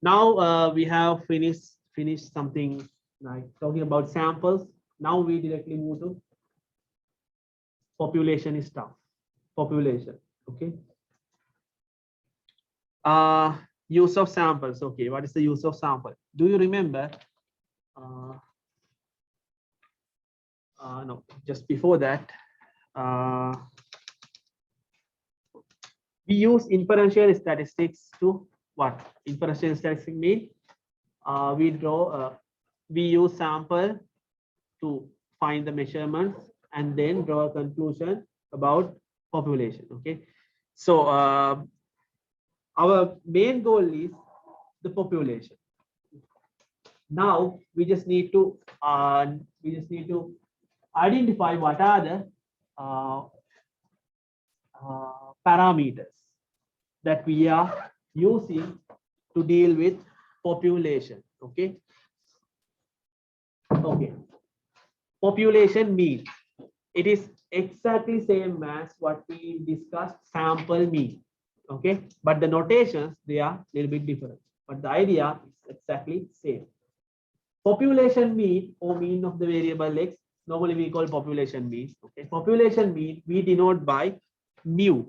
Now we have finished something like talking about samples. Now we directly move to population stuff. Population. Okay. Use of samples. Okay, what is the use of sample? Do you remember? No, just before that, we use inferential statistics to what? Inferential statistics mean we use sample to find the measurements and then draw a conclusion about population. Okay, so our main goal is the population. Now we just need to identify what are the parameters that we are using to deal with population. Okay. Okay. Population mean. It is exactly same as what we discussed sample mean. Okay. But the notations, they are a little bit different. But the idea is exactly same. Population mean or mean of the variable x, normally we call population mean. Okay. Population mean we denote by mu.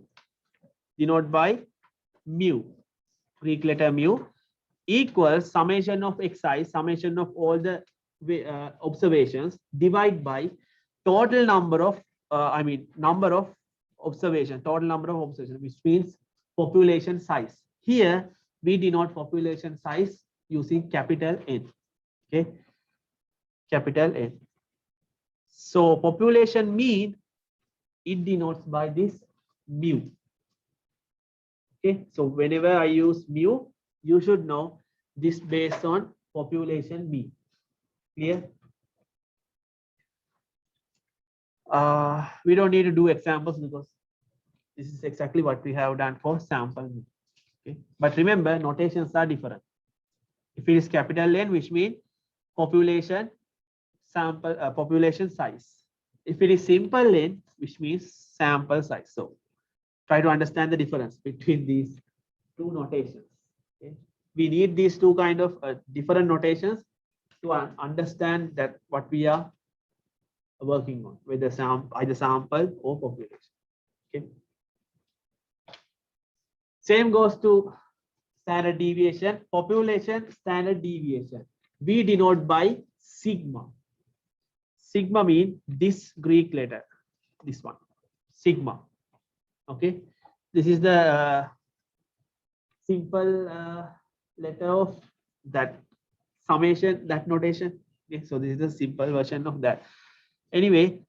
Denote by mu. Greek letter mu equals summation of xi, summation of all the observations, divide by total number of number of observation, total number of observations, which means population size. Here we denote population size using capital N. Okay, capital N. So population mean, it denotes by this mu. Okay, so whenever I use mu, you should know this based on population mean. Clear? We don't need to do examples because this is exactly what we have done for sample. Okay, but remember notations are different. If it is capital N, which means population sample population size. If it is simple N, which means sample size. So try to understand the difference between these two notations. Okay, we need these two kind of different notations to understand that what we are working on, whether either sample or population. Okay. Same goes to standard deviation. Population standard deviation we denote by sigma. Sigma mean this Greek letter, this one, sigma. Okay, this is the simple letter of that summation, that notation. Okay, so this is the simple version of that. Anyway,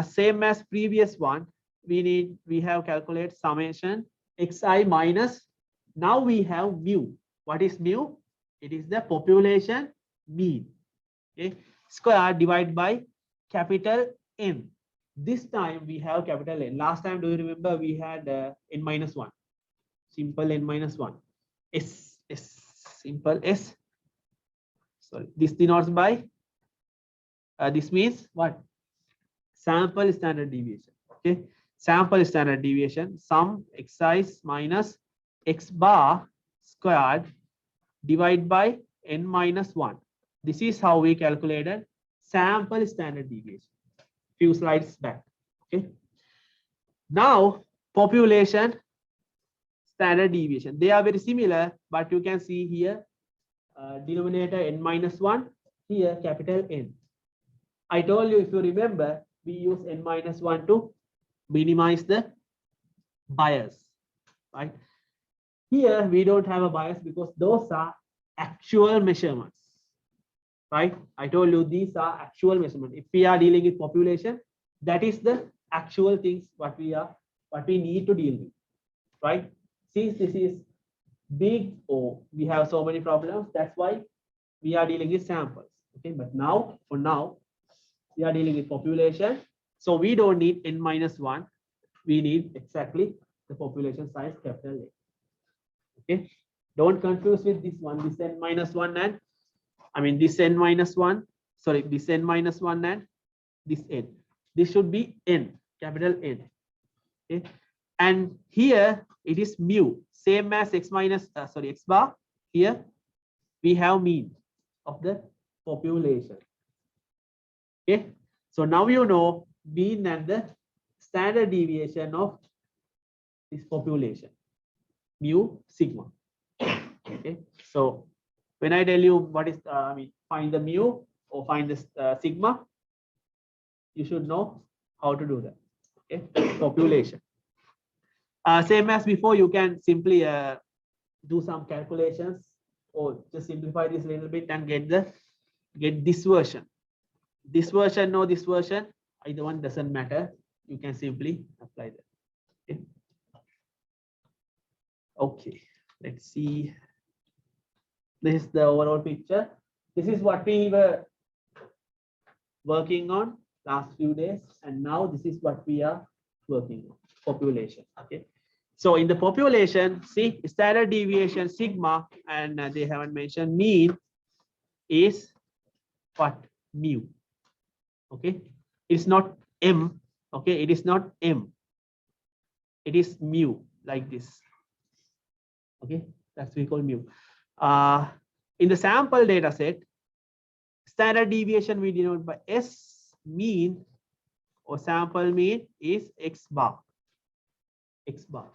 same as previous one, we have calculate summation xi minus. Now we have mu. What is mu? It is the population mean. Okay, square divided by capital N. This time we have capital N. Last time, do you remember we had n minus 1? Simple n minus 1. S, simple S. Sorry, this denotes by, this means what? Sample standard deviation. Okay, sample standard deviation, sum xi minus x bar squared divided by n minus 1. This is how we calculated sample standard deviation few slides back. Okay, now population standard deviation, they are very similar, but you can see here denominator n minus 1, here capital N. I told you, if you remember, we use n minus 1 to minimize the bias, right? Here we don't have a bias because those are actual measurements, right? I told you these are actual measurements. If we are dealing with population, that is the actual things what we need to deal with, right? Since this is big O, we have so many problems. That's why we are dealing with samples. Okay, but now, for now, we are dealing with population. So we don't need n minus 1. We need exactly the population size capital A. Okay, don't confuse with this one, this n minus 1 and this n minus 1, sorry, this n minus 1 and this n. This should be n, capital N. Okay, and here it is mu, same as x minus, x bar. Here we have mean of the population. Okay, so now you know mean and the standard deviation of this population, mu sigma. Okay, so when I tell you what is I mean find the mu or find this sigma, you should know how to do that. Okay, population. Same as before, you can simply do some calculations or just simplify this a little bit and get this version. This version or this version, either one doesn't matter. You can simply apply that. Okay. Okay, let's see. This is the overall picture. This is what we were working on last few days, and now this is what we are working on, population. Okay, so in the population, see standard deviation sigma, and they haven't mentioned mean is what? Mu. Okay, it's not m. Okay, it is not m, it is mu, like this. Okay, that's we call mu. In the sample data set, standard deviation we denote by S, mean or sample mean is x bar. X bar.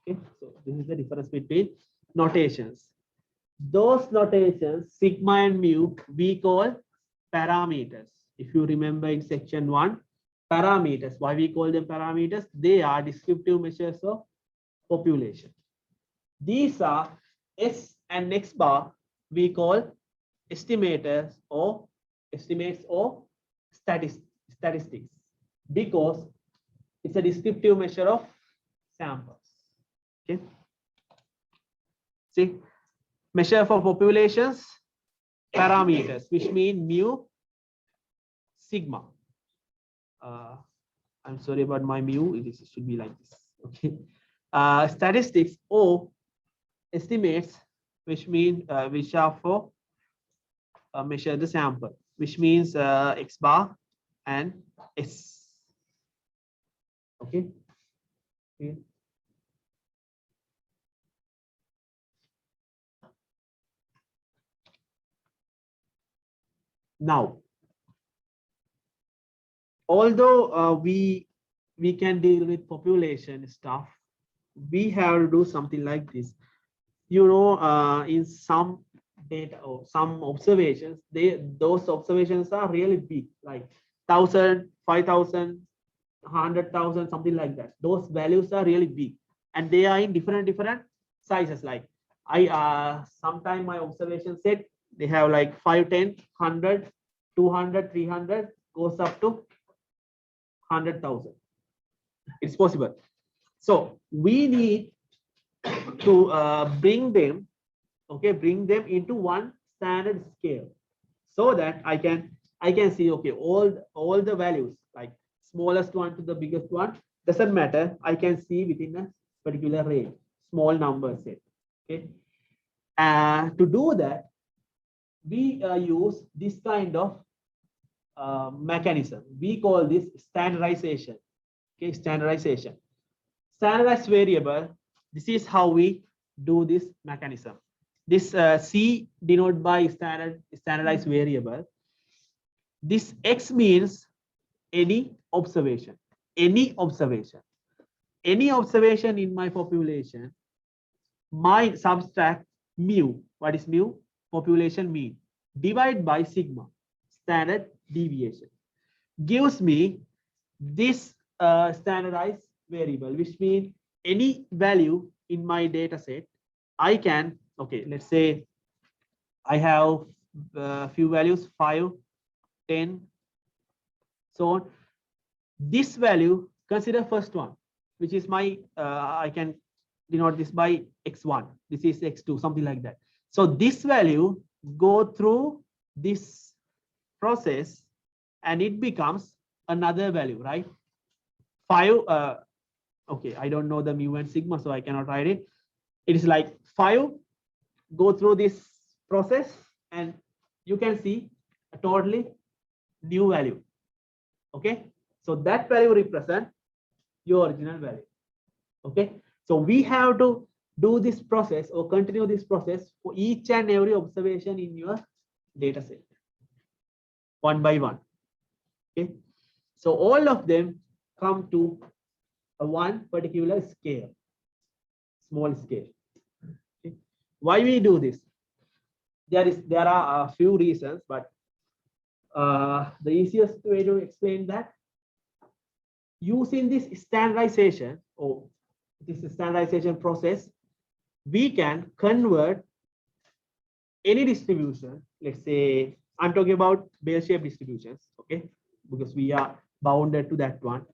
Okay, so this is the difference between notations. Those notations, sigma and mu, we call parameters. If you remember in section 1, parameters. Why we call them parameters? They are descriptive measures of population. These are S and X bar, we call estimators or estimates or statistics, because it's a descriptive measure of samples. Okay, see, measure for populations, parameters, which mean mu, sigma. I'm sorry about my mu, it should be like this. Okay, statistics or estimates, which mean which are for measure the sample, which means x bar and S. Okay. Okay. Now, although we can deal with population stuff, we have to do something like this. You know, in some data or some observations, those observations are really big, like 1,000, 5,000, 100,000, something like that. Those values are really big, and they are in different sizes. Like sometime my observation said they have like 5, 10, 100, 200, 300, goes up to 100,000. It's possible. So we need to bring them into one standard scale, so that I can see, okay, all the values, like smallest one to the biggest one, doesn't matter. I can see within a particular range, small number set. Okay, to do that, we use this kind of mechanism. We call this standardization. Okay, standardization. Standardized variable. This is how we do this mechanism. This C denoted by standardized variable. This X means any observation. Any observation in my population, my subtract mu. What is mu? Population mean, divide by sigma, standard deviation, gives me this standardized variable, which means any value in my data set, I can, okay, let's say I have a few values, 5, 10, so on. This value, consider first one, which is my, I can denote this by x1, this is x2, something like that. So this value go through this process and it becomes another value, right? 5, okay, I don't know the mu and sigma, so I cannot write it. It is like 5 go through this process, and you can see a totally new value. Okay, so that value represents your original value. Okay, so we have to do this process or continue this process for each and every observation in your data set, one by one. Okay, so all of them come to a one particular scale, small scale. Okay. Why we do this? There are a few reasons, but the easiest way to explain that, using this standardization or this standardization process, we can convert any distribution. Let's say I'm talking about bell-shaped distributions, okay, because we are bounded to that one.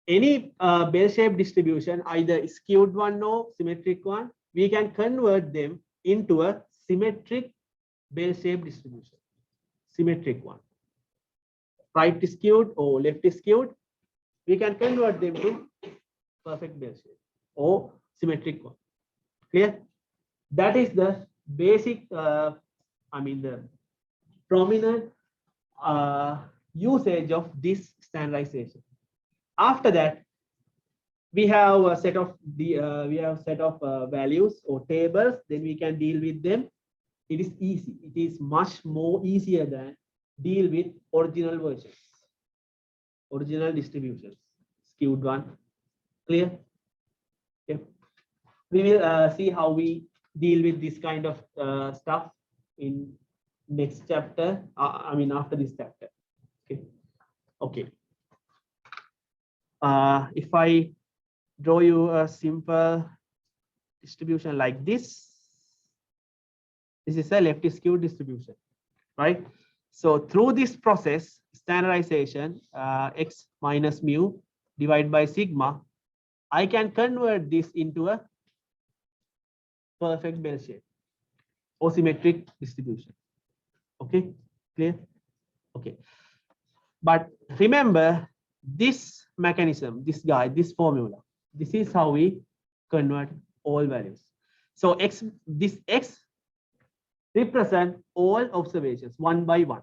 Any bell-shaped distribution, either skewed one or symmetric one, we can convert them into a symmetric bell-shaped distribution, symmetric one. Right skewed or left skewed, we can convert them to perfect bell-shape or symmetric one. Clear? That is the basic, the prominent usage of this standardization. After that, we have a set of values or tables. Then we can deal with them. It is easy. It is much more easier than deal with original versions, original distributions, skewed one. Clear? Okay. We will see how we deal with this kind of stuff in next chapter. After this chapter. Okay. Okay. If I draw you a simple distribution like this, this is a left skewed distribution, right? So through this process, standardization, x minus mu divided by sigma, I can convert this into a perfect bell shape or symmetric distribution. Okay, clear? Okay. But remember this mechanism, this formula, this is how we convert all values. So this x represent all observations one by one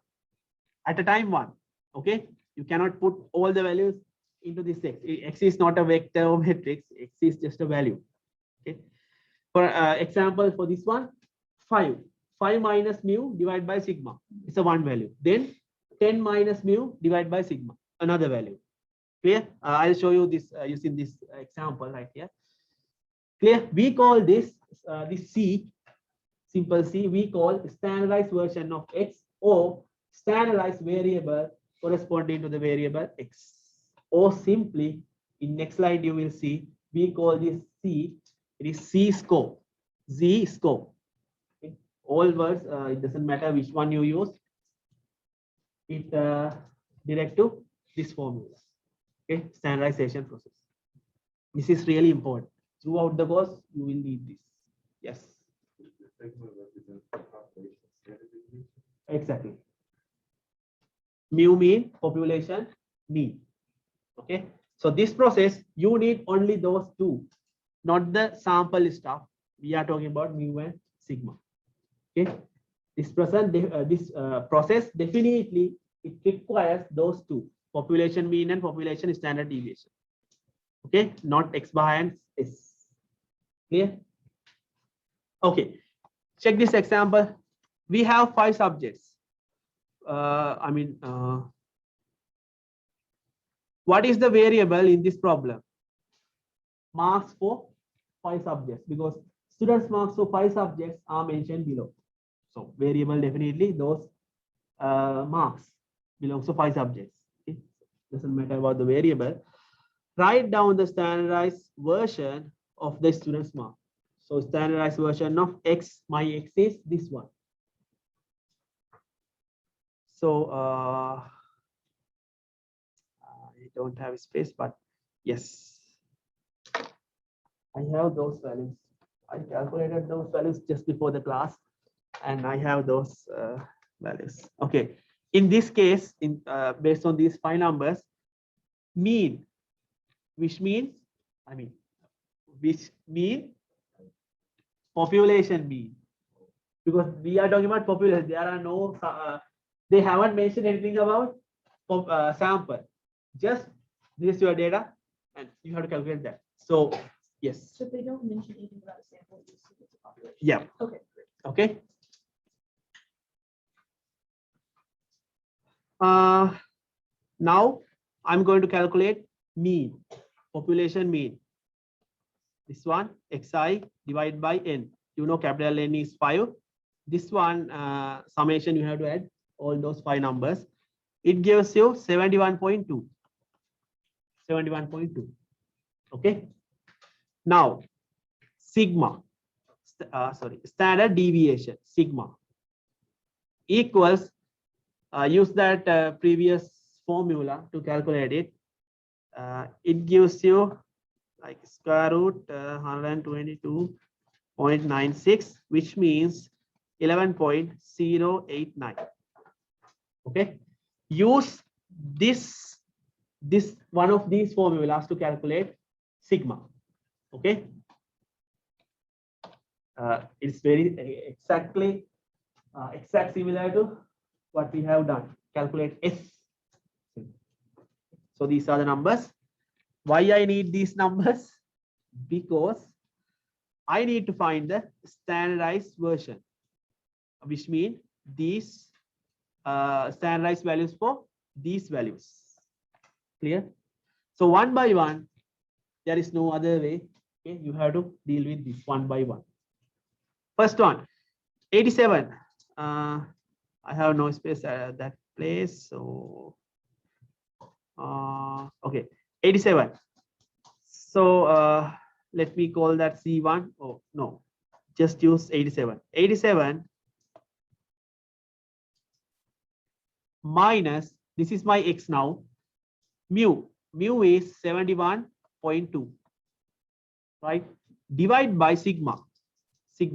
at a time one. Okay, you cannot put all the values into this x. X is not a vector or matrix. X is just a value. Okay. For example, for this one, 5 minus mu divided by sigma, it's a one value. Then 10 minus mu divided by sigma, another value. Clear? I'll show you this using this example right here. Clear? We call this this C, simple C, we call standardized version of x or standardized variable corresponding to the variable x. Or simply, in next slide you will see, we call this C, it is C scope, Z scope. Okay. All words, it doesn't matter which one you use, it direct to this formula. Okay, standardization process. This is really important. Throughout the course, you will need this. Yes. Exactly. Mu mean population mean. Okay. So this process, you need only those two, not the sample stuff. We are talking about mu and sigma. Okay. This process definitely it requires those two, population mean and population standard deviation. Okay, not x bar and s. Clear? Okay, check this example. We have 5 subjects. What is the variable in this problem? Marks for 5 subjects, because students' marks for 5 subjects are mentioned below. So variable definitely those marks belongs to 5 subjects. Okay? Doesn't matter about the variable. Write down the standardized version of the student's mark. So standardized version of x, my x is this one. So I don't have space, but yes, I have those values. I calculated those values just before the class, and I have those values. Okay, in this case, based on these 5 numbers, mean, which means population mean, because we are talking about population. There are no they haven't mentioned anything about sample. Just this is your data and you have to calculate that. So Yes. So if they don't mention anything about a sample, you assume it's a population. Yeah. Okay, great. Okay. Now I'm going to calculate mean, population mean. This one, xi divided by n. You know capital N is 5. This one, summation, you have to add all those 5 numbers. It gives you 71.2. 71.2. Okay. Now, sigma, standard deviation, sigma, equals, use that previous formula to calculate it. It gives you like square root 122.96, which means 11.089. Okay. Use this one of these formulas to calculate sigma. Okay. It's very exact similar to what we have done. Calculate S. So these are the numbers. Why I need these numbers? Because I need to find the standardized version, which means these standardized values for these values. Clear? So one by one, there is no other way. Okay, you have to deal with this one by one. First one, 87. I have no space at that place, so okay, 87. So let me call that C1. Oh no, just use 87. 87 minus, this is my x now, mu is 71.2, right? Divide by sigma is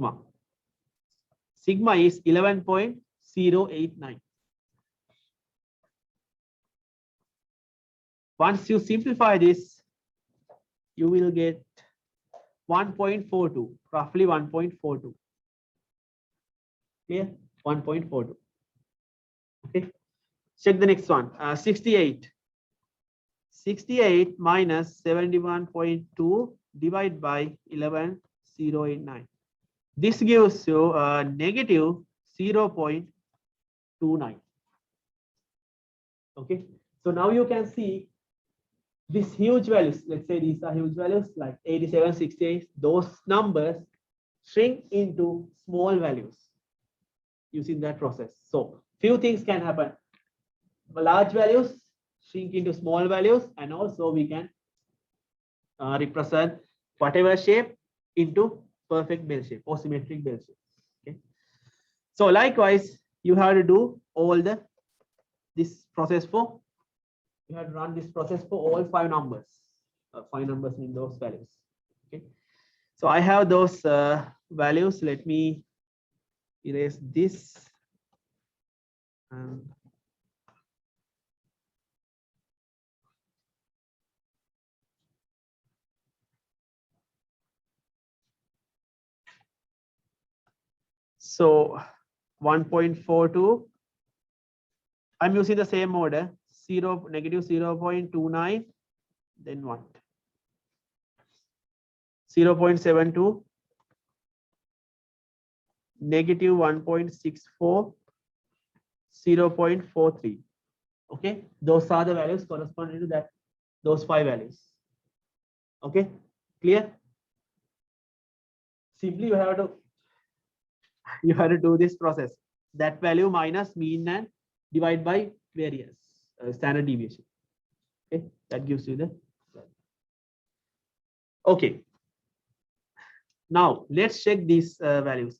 11.089. Once you simplify this, you will get 1.42, roughly 1.42. Clear? 1.42. Okay. Check the next one. 68. 68 minus 71.2 divided by 11.089. This gives you a negative 0.29. Okay. So now you can see these huge values. Let's say these are huge values like 87, 68. Those numbers shrink into small values using that process. So few things can happen. Large values shrink into small values, and also we can represent whatever shape into perfect bell shape or symmetric bell shape. Okay. So likewise, you have to do all this process for, you have to run this process for all 5 numbers. 5 numbers in those values. Okay. So I have those values. Let me erase this. So 1.42, I'm using the same order, negative 0.29, then what? 0.72, negative 1.64, 0.43. Okay, those are the values corresponding to that, those 5 values. Okay, clear? Simply you have to do this process. That value minus mean and divide by variance, standard deviation. Okay, that gives you the value. Okay. Now let's check these values.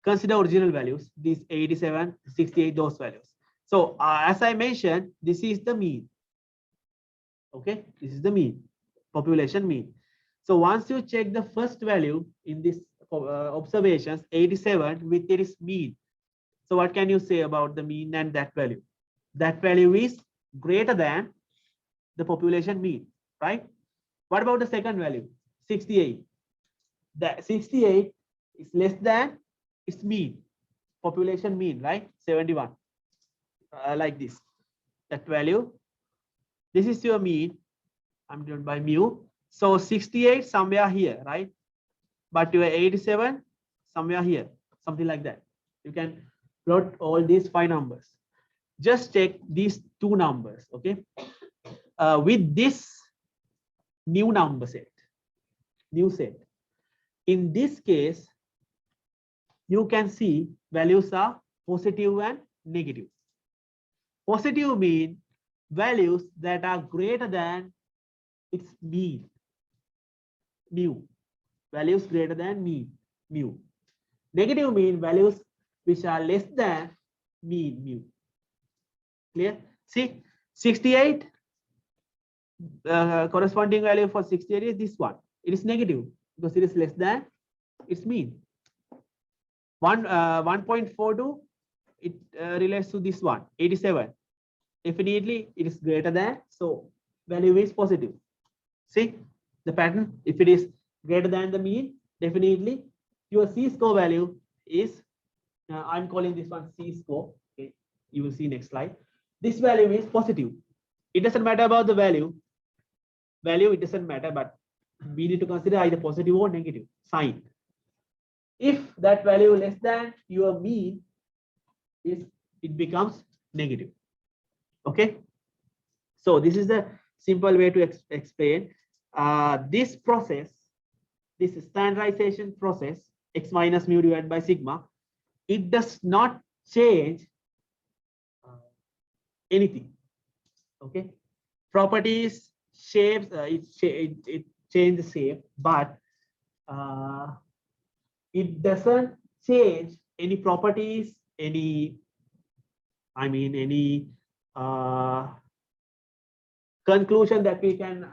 Consider original values, these 87, 68, those values. So as I mentioned, this is the mean. Okay, this is the mean, population mean. So once you check the first value in this observations, 87 with its mean. So what can you say about the mean and that value? That value is greater than the population mean, right? What about the second value, 68? That 68 is less than its mean, population mean, right? 71, like this. That value, this is your mean. I'm doing by mu. So 68 somewhere here, right? But your 87 somewhere here, something like that. You can plot all these 5 numbers. Just check these 2 numbers, okay? With this new number set, new set. In this case, you can see values are positive and negative. Positive mean values that are greater than its mean, mu. Values greater than mean, mu. Negative mean values which are less than mean, mu. Clear? See, 68, corresponding value for 68 is this one. It is negative because it is less than its mean. 1.42, it relates to this one, 87. Definitely it is greater than, so value is positive. See the pattern? If it is greater than the mean, definitely your C-score value is, I'm calling this one C-score. Okay, you will see next slide. This value is positive. It doesn't matter about the value. It doesn't matter, but we need to consider either positive or negative sign. If that value less than your mean, it becomes negative. Okay. So this is the simple way to explain this process, this standardization process, x minus mu divided by sigma. It does not change anything. Okay. Properties, shapes, it changes shape, but it doesn't change any properties, any conclusion that we can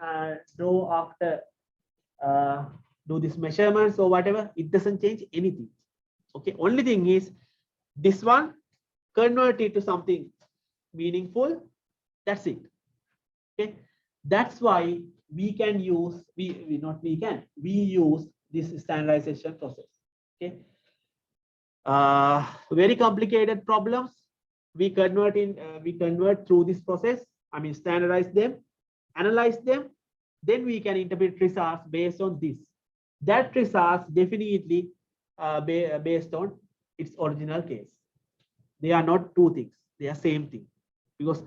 draw after do this measurements or whatever. It doesn't change anything. Okay, only thing is this one convert it to something meaningful. That's it. Okay, that's why we can use we use this standardization process. Okay, very complicated problems we convert through this process. Standardize them, analyze them, then we can interpret results based on this. That results definitely based on its original case. They are not two things, they are same thing, because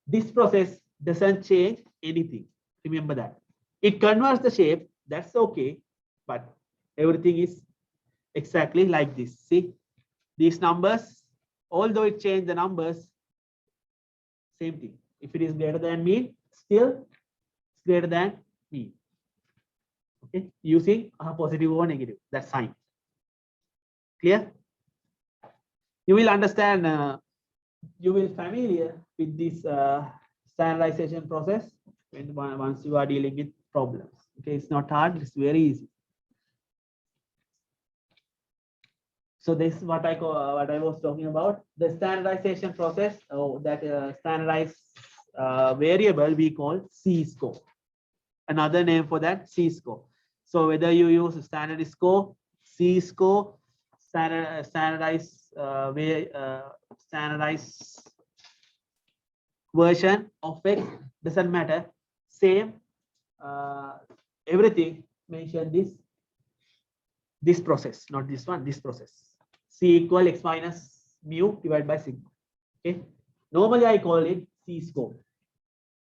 this process doesn't change anything. Remember that. It converts the shape, that's okay, but everything is exactly like this. See, these numbers, although it changed the numbers, same thing. If it is greater than mean, still it's greater than mean. Okay, using a positive or negative, that's sign. Clear? You will understand, you will familiar with this standardization process once you are dealing with problems. Okay, it's not hard, it's very easy. So this is what I was talking about, the standardization process. That standardized variable we call C-score. Another name for that, C-score. So whether you use standard score, C-score, standardized version of X, doesn't matter. Same, everything mention this process, not this one, this process. C equal x minus mu divided by sigma. Okay. Normally I call it C-score.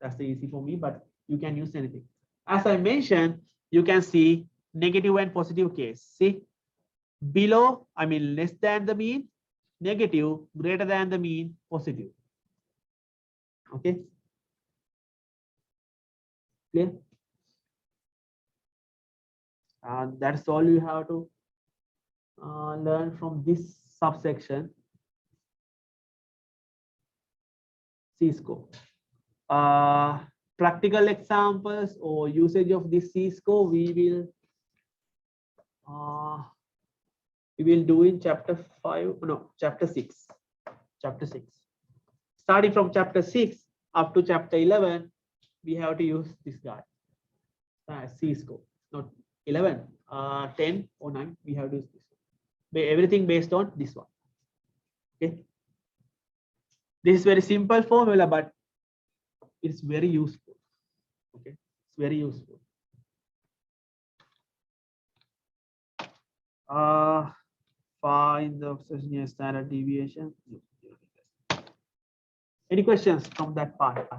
That's the easy for me, but you can use anything. As I mentioned, you can see negative and positive case. See, below, less than the mean, negative, greater than the mean, positive. Okay. Clear? That's all you have to learn from this subsection, C-score. Practical examples or usage of this C-score we will do in chapter 6. Starting from chapter 6 up to chapter 11, we have to use this guy, C-score. Not 11, 10 or 9, we have to use this one. Everything based on this one. Okay. This is very simple formula, but it's very useful. Okay, it's very useful. Find the observation standard deviation. Any questions from that part?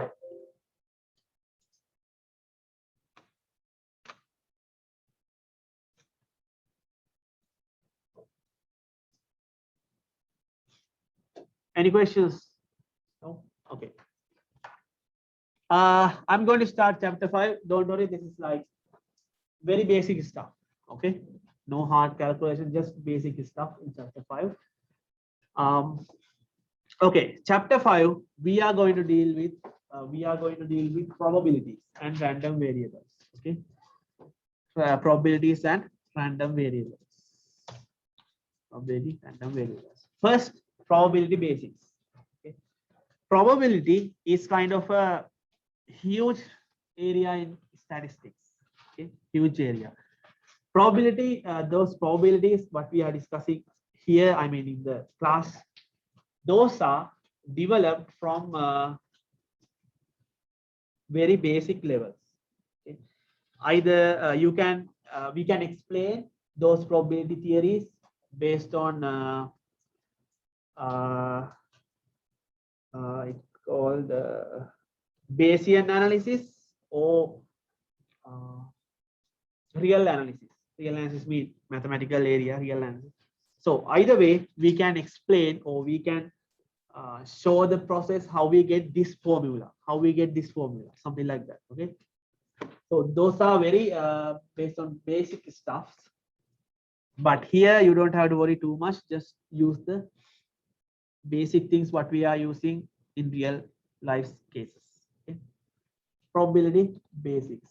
Any questions? No? Okay. I'm going to start chapter 5. Don't worry, this is like very basic stuff. Okay. No hard calculation, just basic stuff in chapter 5. Okay, chapter 5, we are going to deal with probabilities and random variables. Okay. Probabilities and random variables. Probability, random variables. First, probability basics. Okay. Probability is kind of a huge area in statistics. Okay, huge area. Probability, those probabilities what we are discussing here, I mean in the class, those are developed from very basic levels. Okay. Either we can explain those probability theories based on it's called Bayesian analysis or real analysis. Real analysis means mathematical area, real analysis. So either way, we can explain or we can show the process how we get this formula, something like that. Okay. So those are very based on basic stuff. But here you don't have to worry too much. Just use the basic things what we are using in real life cases. Okay. Probability basics.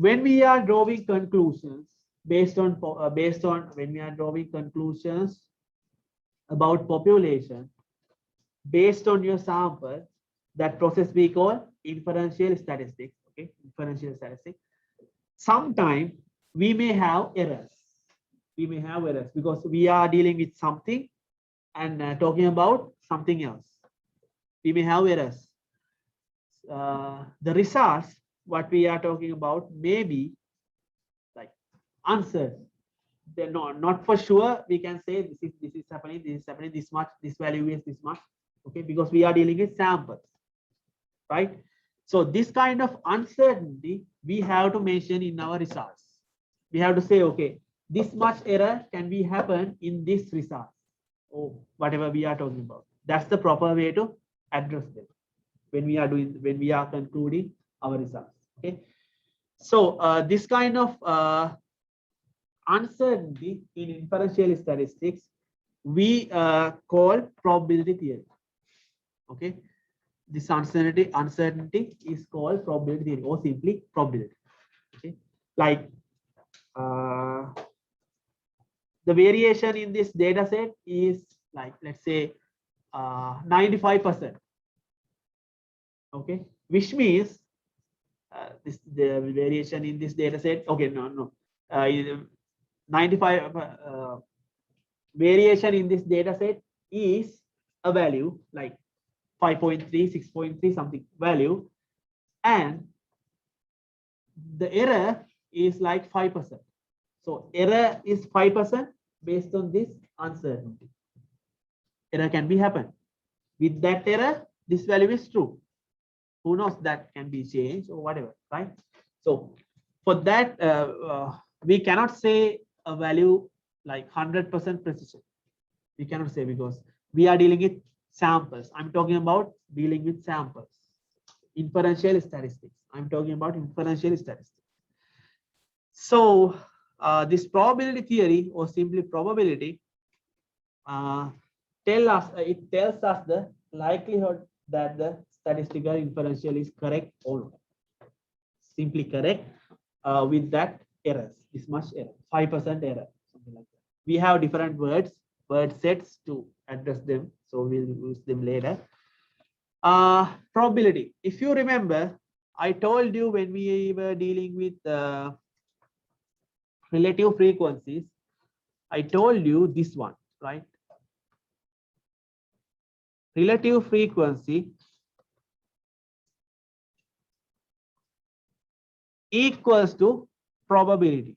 When we are drawing conclusions when we are drawing conclusions about population based on your sample, that process we call inferential statistics. Okay, inferential statistics. Sometimes we may have errors. Because we are dealing with something and talking about something else. We may have errors. The results what we are talking about may be like uncertain. They're not for sure. We can say this is happening, this much, this value is this much. Okay, because we are dealing with samples, right? So this kind of uncertainty we have to mention in our results. We have to say, okay, this much error can be happen in this result or whatever we are talking about. That's the proper way to address them when we are concluding our results. Okay, so this kind of uncertainty in inferential statistics we call probability theory. Okay, this uncertainty is called probability theory or simply probability. Okay, like the variation in this data set is like, let's say 95%. Okay, which means the variation in this data set. Okay, no. 95 variation in this data set is a value like 5.3, 6.3 something value, and the error is like 5%. So error is 5% based on this uncertainty. Error can be happen. With that error, this value is true. Who knows, that can be changed or whatever, right? So for that, we cannot say a value like 100% precision. We cannot say because we are dealing with samples. I'm talking about dealing with samples. Inferential statistics. I'm talking about inferential statistics. So this probability theory or simply probability tells us the likelihood that the statistical inferential is correct or not. Simply correct with that errors. This much error, 5% error, something like that. We have different word sets to address them, so we'll use them later. Probability. If you remember, I told you when we were dealing with relative frequencies, I told you this one, right? Relative frequency equals to probability.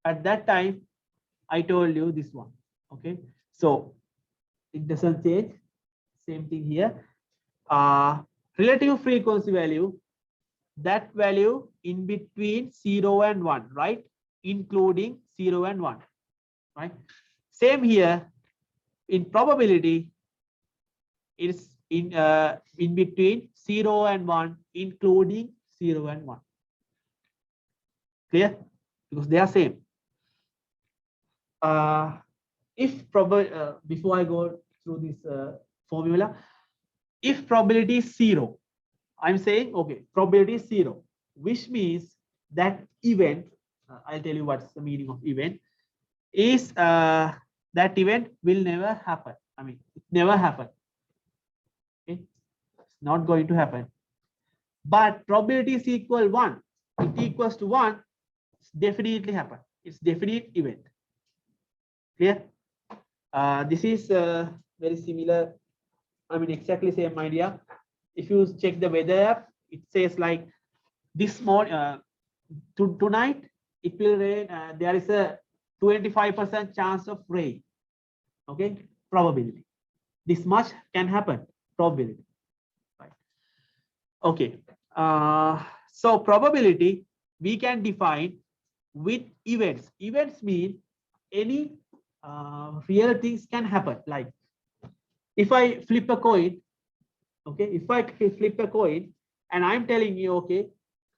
At that time, I told you this one. Okay, so it doesn't change. Same thing here. Relative frequency value, that value in between 0 and 1, right? Including 0 and 1, right? Same here in probability, it's in between 0 and 1, including 0 and 1. Clear? Because they are same. If before I go through this formula, if probability is 0, I'm saying, okay, probability is 0, which means that event, I'll tell you what's the meaning of event, is that event will never happen. I mean, it never happen. Okay, it's not going to happen. But probability is equal 1. It equals to 1. It's definitely happen. It's definite event. Clear? This is very similar. I mean, exactly same idea. If you check the weather app, it says like this morning, tonight it will rain. There is a 25% chance of rain. Okay, probability. This much can happen. Probability. Right. Okay. So probability we can define with events. Events mean any real things can happen. Like if I flip a coin, okay, if I flip a coin and I'm telling you, okay,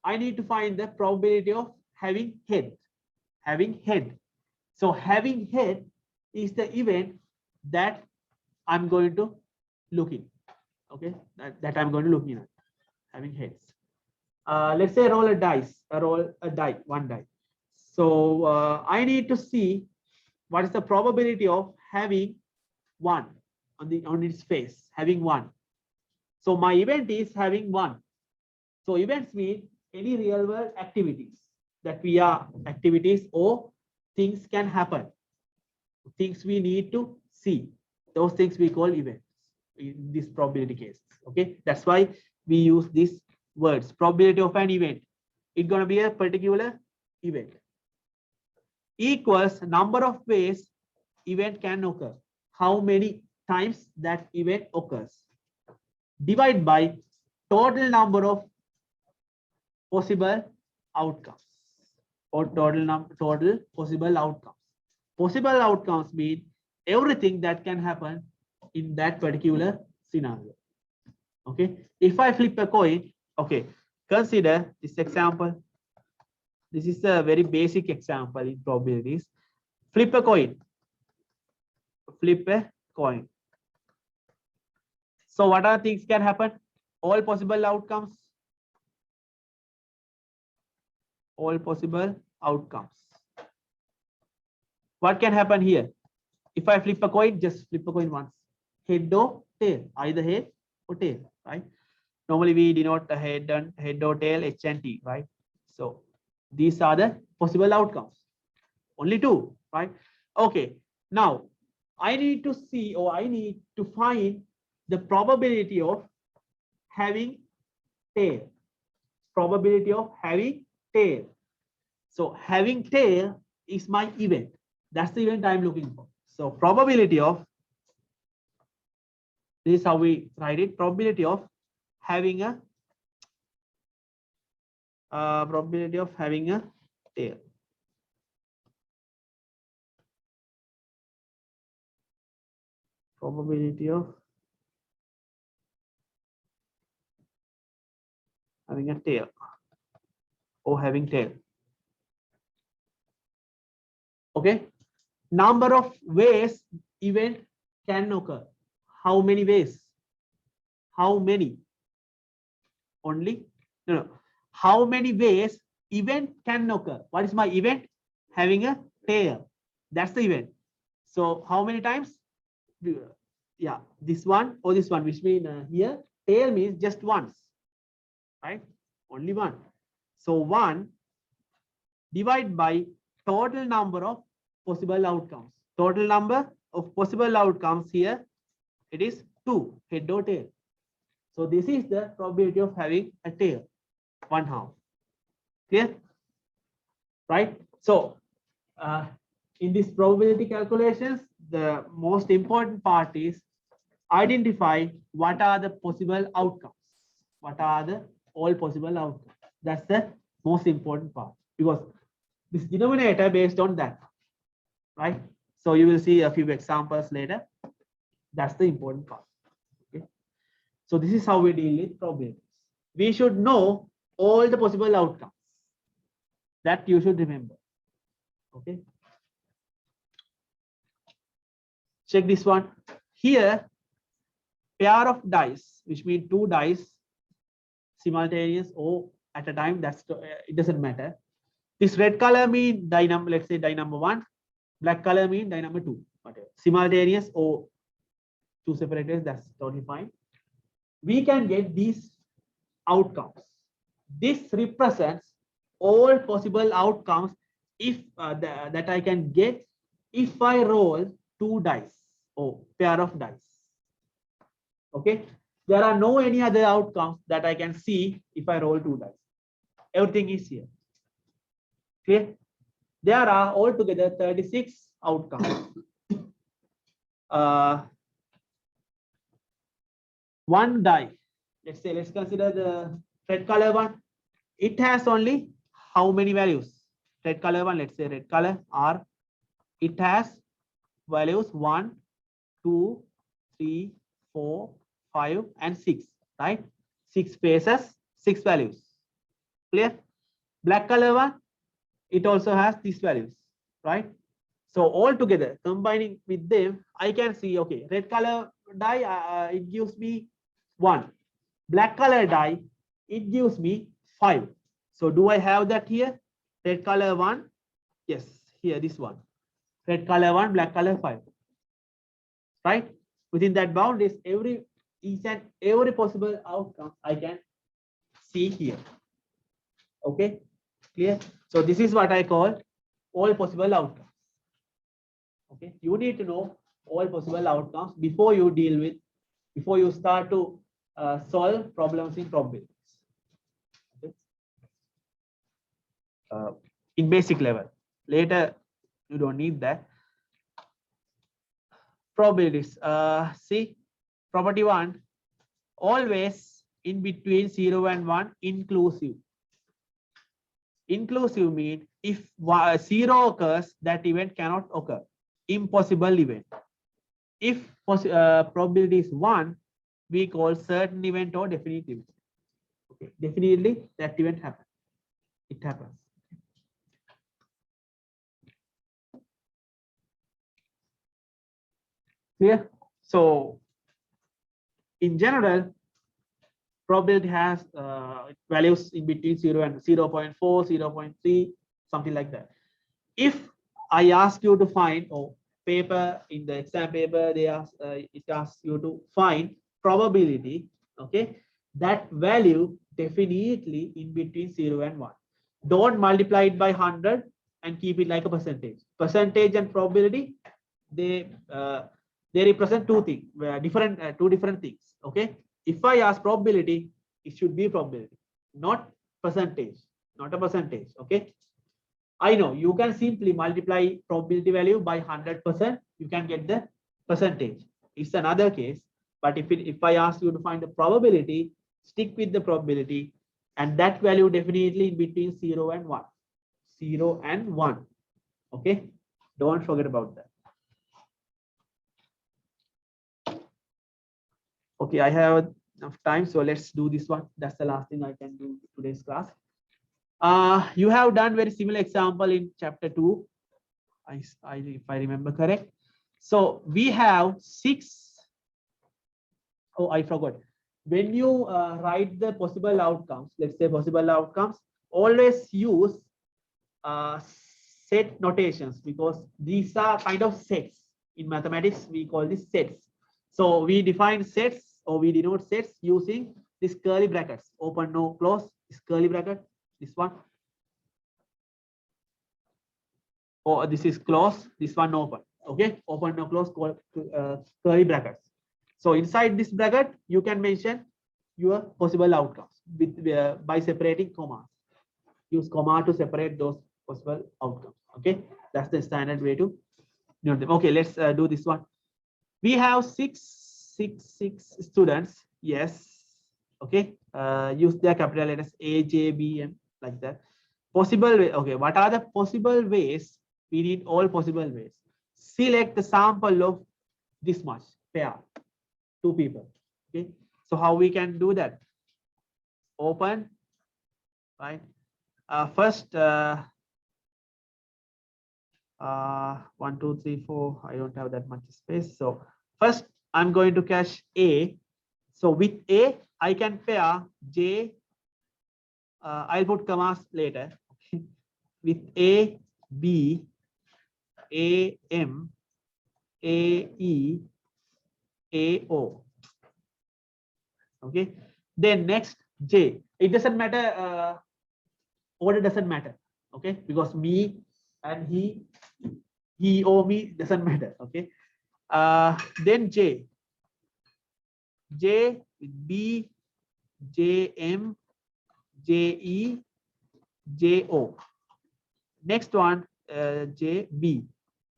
I need to find the probability of having head. So having head is the event that I'm going to look in. Okay, that I'm going to look in at, having heads. Let's say roll a die, one die. So I need to see what is the probability of having one on its face, having one. So my event is having one. So events mean any real world activities that we are activities or things can happen. Things we need to see. Those things we call events in this probability case. Okay, that's why we use these words. Probability of an event. It's gonna be a particular event. Equals number of ways event can occur. How many times that event occurs. Divide by total number of possible outcomes or total possible outcomes. Possible outcomes mean everything that can happen in that particular scenario. Okay, if I flip a coin, okay, consider this example. This is a very basic example in probabilities. Flip a coin. Flip a coin. So what are things can happen? All possible outcomes. All possible outcomes. What can happen here? If I flip a coin, just flip a coin once. Head or tail, either head or tail, right? Normally we denote the head or tail, H and T, right? So these are the possible outcomes. Only two, right? Okay. Now I need to see, or I need to find the probability of having tail. Probability of having tail. So having tail is my event. That's the event I'm looking for. So probability of, this is how we write it, probability of having a tail. Probability of having a tail or having tail. Okay. Number of ways event can occur. How many ways? How many? Only? No. How many ways event can occur? What is my event? Having a tail. That's the event. So how many times? Yeah, this one or this one, which means here tail means just once, right? Only one. So 1 divided by total number of possible outcomes. Total number of possible outcomes here, it is 2, head or tail. So this is the probability of having a tail, 1/2. Clear? Right? So in this probability calculations, the most important part is identify what are the possible outcomes. What are the all possible outcomes? That's the most important part, because this denominator based on that, right? So you will see a few examples later. That's the important part. Okay. So this is how we deal with probabilities. We should know all the possible outcomes. That you should remember. Okay. Check this one. Here, pair of dice, which means two dice simultaneous or at a time, that's it doesn't matter. This red color mean die number, let's say die number 1, black color mean die number 2, whatever. Simultaneous or two separators, that's totally fine. We can get these outcomes. This represents all possible outcomes if that I can get if I roll two dice or pair of dice. Okay, there are no any other outcomes that I can see if I roll two dice. Everything is here. Clear? There are altogether 36 outcomes. One die, let's say, let's consider the red color one. It has only how many values? Red color one, let's say red color R. It has values 1, 2, 3, 4, 5, and 6, right? 6 spaces, 6 values. Clear? Black color one, it also has these values, right? So all together, combining with them, I can see, okay, red color die, it gives me 1. Black color die, it gives me 5. So do I have that here? Red color 1, yes, here this one. Red color 1, black color 5. Right? Within that bound is each and every possible outcome I can see here. Okay, clear? So this is what I call all possible outcomes. Okay, you need to know all possible outcomes before you start to solve problems in probabilities. Okay. In basic level. Later, you don't need that. Probabilities. See, property 1, always in between 0 and 1, inclusive. Inclusive means if 0 occurs, that event cannot occur. Impossible event. If probability is 1, we call certain event or definite event. Okay, definitely that event happens. It happens. Clear? So in general, probability has values in between 0 and 0.4, 0.3, something like that. If I ask you to find, or paper in the exam paper, it asks you to find probability, okay, that value definitely in between 0 and 1. Don't multiply it by 100 and keep it like a percentage. Percentage and probability, they represent two things, two different things. Okay, if I ask probability, it should be probability, not percentage, not a percentage. Okay, I know you can simply multiply probability value by 100%, you can get the percentage. It's another case, but if I ask you to find the probability, stick with the probability, and that value definitely in between 0 and 1. 0 and 1. Okay, don't forget about that. Okay, I have enough time, so let's do this one. That's the last thing I can do today's class. You have done very similar example in chapter 2, if I remember correct. So we have 6. Oh, I forgot. When you write the possible outcomes, let's say possible outcomes, always use set notations, because these are kind of sets. In mathematics, we call this sets. So we define sets, or we denote sets using this curly brackets, open, no, close, this curly bracket, this one. Or this is close, this one open. Okay, open, no, close, curly brackets. So inside this bracket, you can mention your possible outcomes by separating commas. Use comma to separate those possible outcomes. Okay, That's the standard way to denote them. Okay, let's do this one. We have six students. Yes. Okay. Use their capital letters A, J, B, M, like that. Possible way. Okay. What are the possible ways? We need all possible ways. Select the sample of this much pair, 2 people. Okay. So how we can do that? Open, right? First, 1, 2, 3, 4. I don't have that much space. So first, I'm going to cache A. So with A, I can pair J. I'll put commas later. Okay. With A, B, A, M, A, E, A, O. Okay. Then next J. It doesn't matter. Order doesn't matter. Okay, because me and he or me doesn't matter. Okay. Then J with B, J, M, J, E, J, O. Next one, J, B.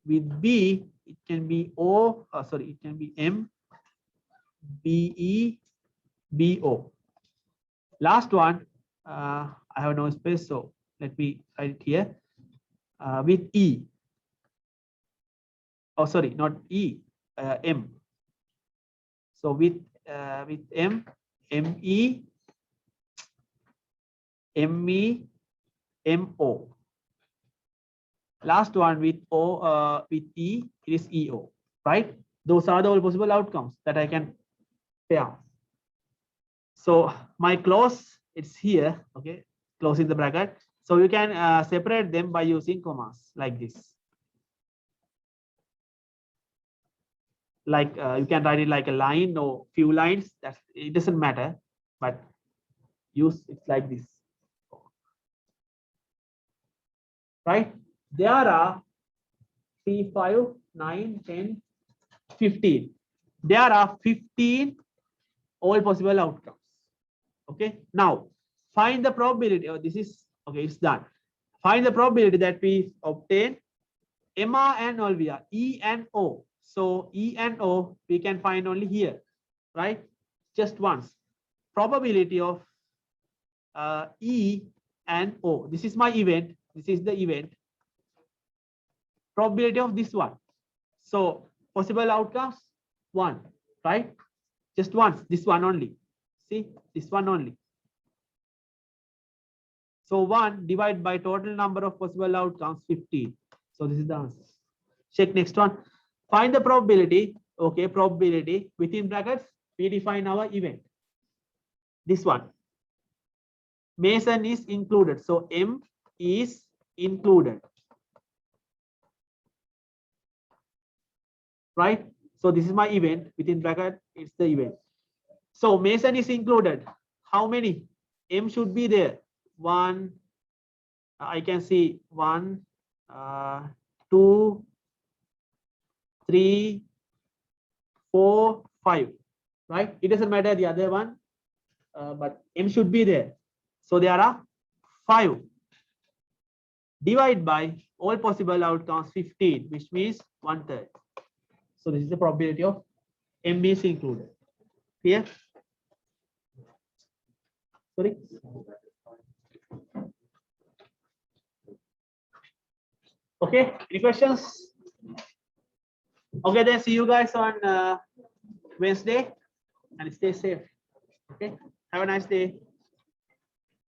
With B, it can be O, sorry, it can be M, B, E, B, O. Last one, I have no space, so let me write it here. With E. Oh, sorry, not E, M. So with M, M-E, M-E, M-O. Last one with O, with E, it is E-O, right? Those are the all possible outcomes that I can pair. So my close, it's here, okay, closing the bracket. So you can separate them by using commas like this. Like you can write it like a line or few lines. That it doesn't matter, but use it's like this, right? There are 3, 5, 9, 10, 15. There are 15 all possible outcomes. Okay. Now find the probability. Oh, this is okay. It's done. Find the probability that we obtain MR and Olvia, E and O. So E and O we can find only here, right? Just once. Probability of E and O. This is my event. This is the event. Probability of this one. So possible outcomes 1, right? Just once. This one only. See, this one only. So 1 divided by total number of possible outcomes 15. So this is the answer. Check next one. Find the probability. Okay, probability within brackets. We define our event. This one. Mason is included. So M is included. Right? So this is my event within bracket. It's the event. So Mason is included. How many? M should be there. 1. I can see 1, 2, 3, 4, 5. Right? It doesn't matter the other one, but M should be there. So there are 5. Divide by all possible outcomes 15, which means 1/3. So this is the probability of M is included. Clear? Sorry. Okay. Any questions? Okay, then see you guys on Wednesday, and stay safe. Okay. Have a nice day.